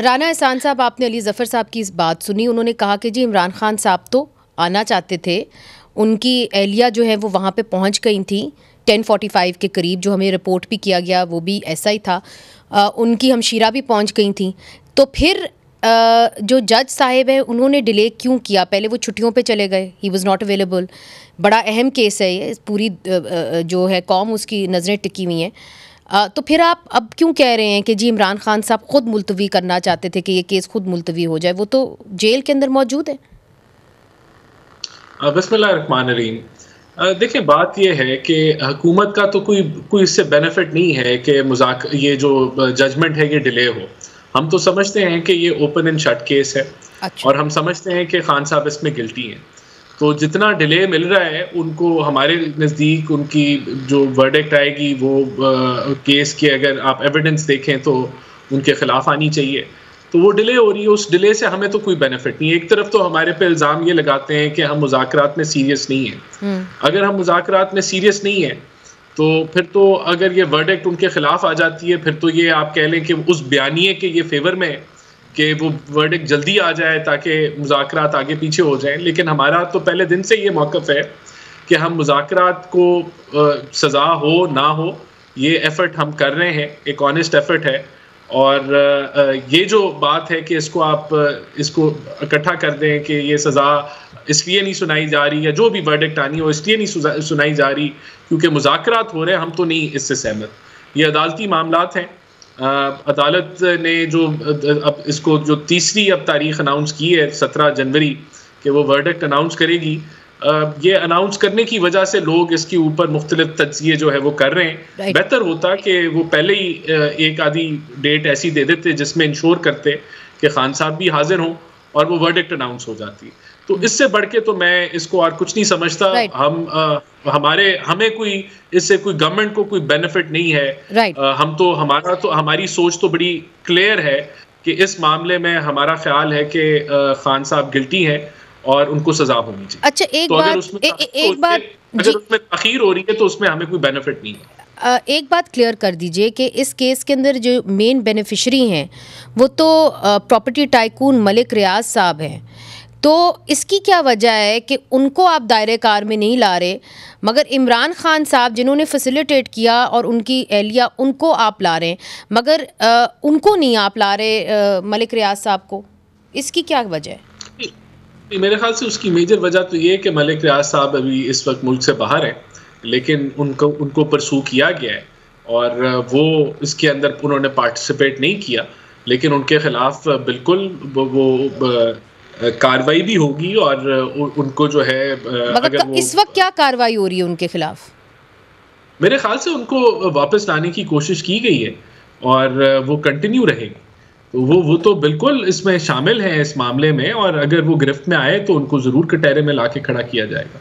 رانا احسان صاحب، آپ نے علی ظفر صاحب کی اس بات سنی، انہوں نے کہا کہ جی عمران خان صاحب تو آنا چاہتے تھے، ان کی اہلیہ جو ہے وہ وہاں پہ پہنچ گئی تھیں 10:45 کے قریب، جو ہمیں رپورٹ بھی کیا گیا وہ بھی ایسا ہی تھا، ان کی ہمشیرہ بھی پہنچ گئی تھیں، تو پھر جو جج صاحب ہیں انہوں نے ڈیلے کیوں کیا؟ پہلے وہ چھٹیوں پہ چلے گئے، ہی واز ناٹ اویلیبل، بڑا اہم کیس ہے یہ، پوری جو ہے قوم اس کی نظریں ٹکی ہوئی ہیں، تو پھر آپ اب کیوں کہہ رہے ہیں کہ جی عمران خان صاحب خود ملتوی کرنا چاہتے تھے کہ یہ کیس خود ملتوی ہو جائے؟ وہ تو جیل کے اندر موجود ہے۔ بسم اللہ الرحمن الرحیم۔ دیکھیں بات یہ ہے کہ حکومت کا تو کوئی اس سے بینیفٹ نہیں ہے کہ یہ جو ججمنٹ ہے یہ ڈیلے ہو۔ ہم تو سمجھتے ہیں کہ یہ اوپن اینڈ شٹ کیس ہے، اور ہم سمجھتے ہیں کہ خان صاحب اس میں گلٹی ہیں، تو جتنا ڈیلے مل رہا ہے ان کو ہمارے نزدیک ان کی جو ورڈکٹ آئے گی وہ کیس کے اگر آپ ایویڈنس دیکھیں تو ان کے خلاف آنی چاہیے، تو وہ ڈیلے ہو رہی ہے، اس ڈیلے سے ہمیں تو کوئی بینیفٹ نہیں ہے۔ ایک طرف تو ہمارے پہ الزام یہ لگاتے ہیں کہ ہم مذاکرات میں سیریس نہیں ہیں، اگر ہم مذاکرات میں سیریس نہیں ہیں تو پھر تو اگر یہ ورڈکٹ ان کے خلاف آ جاتی ہے، پھر تو یہ آپ کہہ لیں کہ اس بیانیے کے یہ فیور میں کہ وہ ورڈکٹ جلدی آ جائے تاکہ مذاکرات آگے پیچھے ہو جائیں، لیکن ہمارا تو پہلے دن سے یہ موقف ہے کہ ہم مذاکرات کو سزا ہو نہ ہو یہ ایفرٹ ہم کر رہے ہیں، ایک آنیسٹ ایفرٹ ہے، اور یہ جو بات ہے کہ اس کو آپ اس کو اکٹھا کر دیں کہ یہ سزا اس لیے نہیں سنائی جا رہی یا جو بھی ورڈکٹ آنی ہو اس لیے نہیں سنائی جا رہی کیونکہ مذاکرات ہو رہے ہیں، ہم تو نہیں اس سے سہمت۔ یہ عدالتی معاملات ہیں، عدالت نے جو اب اس کو جو تیسری اب تاریخ اناؤنس کی ہے 17 جنوری کہ وہ ورڈکٹ اناؤنس کرے گی، یہ اناؤنس کرنے کی وجہ سے لوگ اس کے اوپر مختلف تجزیے جو ہے وہ کر رہے ہیں۔ بہتر ہوتا کہ وہ پہلے ہی ایک آدھی ڈیٹ ایسی دے دیتے جس میں انشور کرتے کہ خان صاحب بھی حاضر ہوں اور وہ ورڈکٹ اناؤنس ہو جاتی، تو اس سے بڑھ کے تو میں اس کو اور کچھ نہیں سمجھتا۔ ہمیں کوئی اس سے کوئی گورنمنٹ کو کوئی بینیفٹ نہیں ہے، ہم تو ہماری سوچ تو بڑی کلیئر ہے کہ اس معاملے میں ہمارا خیال ہے کہ خان صاحب گلٹی ہیں اور ان کو سزا ہونی چاہیے۔ اچھا اگر اس میں تاخیر ہو رہی ہے تو اس میں ہمیں کوئی بینیفٹ نہیں ہے۔ ایک بات کلیئر کر دیجئے کہ اس کیس کے اندر جو مین بینیفیشری ہیں وہ تو پراپرٹی ٹائکون ملک ریاض صاحب ہیں، تو اس کی کیا وجہ ہے کہ ان کو آپ دائرے کار میں نہیں لا رہے مگر عمران خان صاحب جنہوں نے فیسیلیٹیٹ کیا اور ان کی اہلیہ ان کو آپ لا رہے ہیں مگر ان کو نہیں آپ لا رہے ملک ریاض صاحب کو؟ اس کی کیا وجہ ہے؟ میرے خیال سے اس کی میجر وجہ تو یہ ہے کہ ملک ریاض صاحب ابھی اس وقت ملک سے باہر ہیں، لیکن ان کو پرسو کیا گیا ہے اور وہ اس کے اندر انہوں نے پارٹیسپیٹ نہیں کیا، لیکن ان کے خلاف بالکل وہ کاروائی بھی ہوگی اور ان کو جو ہے مگر اس وقت کیا کاروائی ہو رہی ہے ان کے خلاف؟ میرے خیال سے ان کو واپس لانے کی کوشش کی گئی ہے اور وہ کنٹینیو رہے گی، تو وہ تو بالکل اس میں شامل ہیں اس معاملے میں، اور اگر وہ گرفت میں آئے تو ان کو ضرور کٹہرے میں لا کے کھڑا کیا جائے گا۔